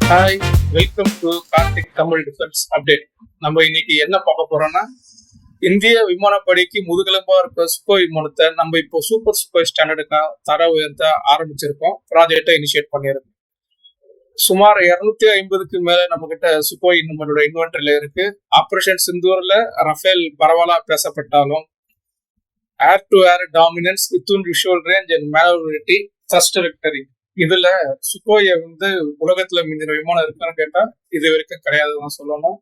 Hi, welcome to Karthik Tamil defence update. நம்ம இன்னைக்கு என்ன பார்க்க போறோம்னா, இந்திய விமானப்படைக்கு முதுகெலும்பா இருக்க சுகோய் விமானத்தை நம்ம இப்போ சூப்பர் சுகோய் ஸ்டாண்டர்டுக்கா தர உயர்த்த ஆரம்பிச்சிருக்கோம். ப்ராஜெக்டை இனிஷியேட் பண்ணியிருக்கோம். சுமார் 250க்கு மேல நம்ம கிட்ட சுகோய் நம்மளோட இன்வென்டரியில இருக்கு. ஆபரேஷன் சிந்தூர்ல ரஃபேல் பரவலா பேசப்பட்டாலும் air to air dominance within visual range and manoeuvrability first victory, இதுல சுகோய உலகத்துல மிஞ்சின விமானம் இருக்கான்னு கேட்டா இது வரைக்கும் கிடையாதுதான் சொல்லணும்.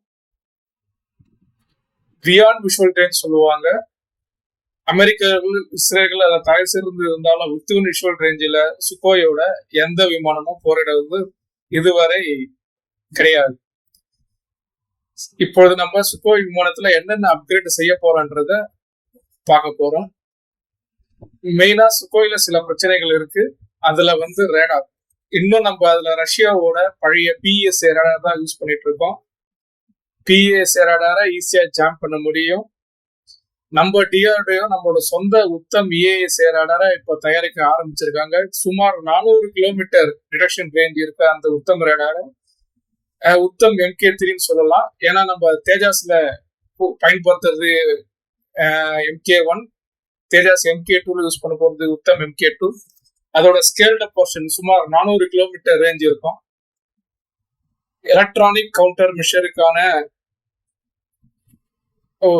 பியாண்ட் விஷுவல் ரேஞ்ச் சொல்லுவாங்க. அமெரிக்கர்கள், இஸ்ரேல்கள் அதை தயார் செய்து இருந்தாலும் வித்தின் விஷுவல் ரேஞ்சில சுகோயோட எந்த விமானமும் போரிடுவது இதுவரை கிடையாது. இப்பொழுது நம்ம சுகோய் விமானத்துல என்னென்ன அப்கிரேட் செய்ய போறோன்றத பார்க்க போறோம். மெயினா சுகோயில சில பிரச்சனைகள் இருக்கு. அதுல ரேடார், இன்னும் நம்ம அதுல ரஷ்யாவோட பழைய பிஎஸ்ஏ ரேடார் தான் யூஸ் பண்ணிட்டு இருக்கோம். பிஎஸ்ஏ ரேடாரை ஈஸியா ஜாம் பண்ண முடியும். நம்ம டிஆர்டிஓ நம்மளோட சொந்த உத்தம் ஏஎஸ்ஏ ரேடாரை இப்போ தயாரிக்க ஆரம்பிச்சிருக்காங்க. சுமார் 400 கிலோமீட்டர் டிடெக்ஷன் ரேஞ்ச் இருக்க அந்த உத்தம் ரேடாரை உத்தம் MK3 சொல்லலாம். ஏன்னா நம்ம தேஜாஸ்ல பயன்படுத்துறது MK1, தேஜாஸ் MK2 யூஸ் பண்ண போறது உத்தம் MK2. அதோட ஸ்கேல்டு போர்ஷன் சுமார் 400 கிலோமீட்டர் ரேஞ்ச் இருக்கும். எலக்ட்ரானிக் கவுண்டர் மெஷருக்கான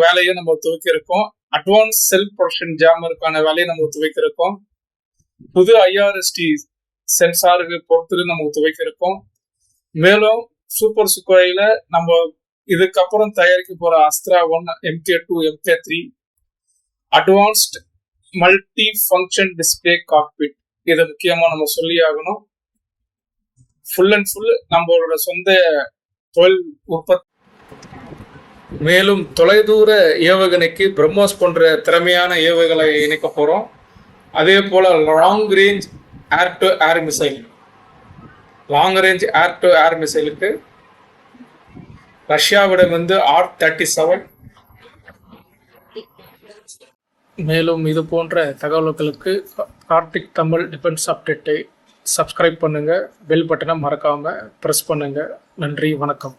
வேலையை நம்ம துவக்கியிருக்கோம். அட்வான்ஸ் செல் ப்ரொடக்ஷன் ஜாமருக்கான வேலையை நம்ம துவக்கியிருக்கோம். புது IRST சென்சாருக்கு பொறுத்து நம்ம துவக்கியிருக்கோம். மேலும் சூப்பர் சுகோயில நம்ம இதுக்கப்புறம் தயாரிக்க போற Astra 1, MK2, MK3 advanced multi function display cockpit, இதை முக்கியமா நம்ம சொல்லி ஆகணும். ஃபுல் அண்ட் ஃபுல் நம்மளோட சொந்த தொழில் உற்பத்தி. மேலும் தொலைதூர ஏவுகணைக்கு பிரம்மோஸ் போன்ற திறமையான ஏவுகளை இணைக்க போறோம். அதே போல long range air to air missile, long range air to air மிசைலுக்கு ரஷ்யாவிடம் R-37. மேலும் இது போன்ற தகவல்களுக்கு கார்த்திக் தமிழ் டிஃபென்ஸ் அப்டேட்டை சப்ஸ்கிரைப் பண்ணுங்க. பெல் பட்டனை மறக்காம பிரஸ் பண்ணுங்க. நன்றி, வணக்கம்.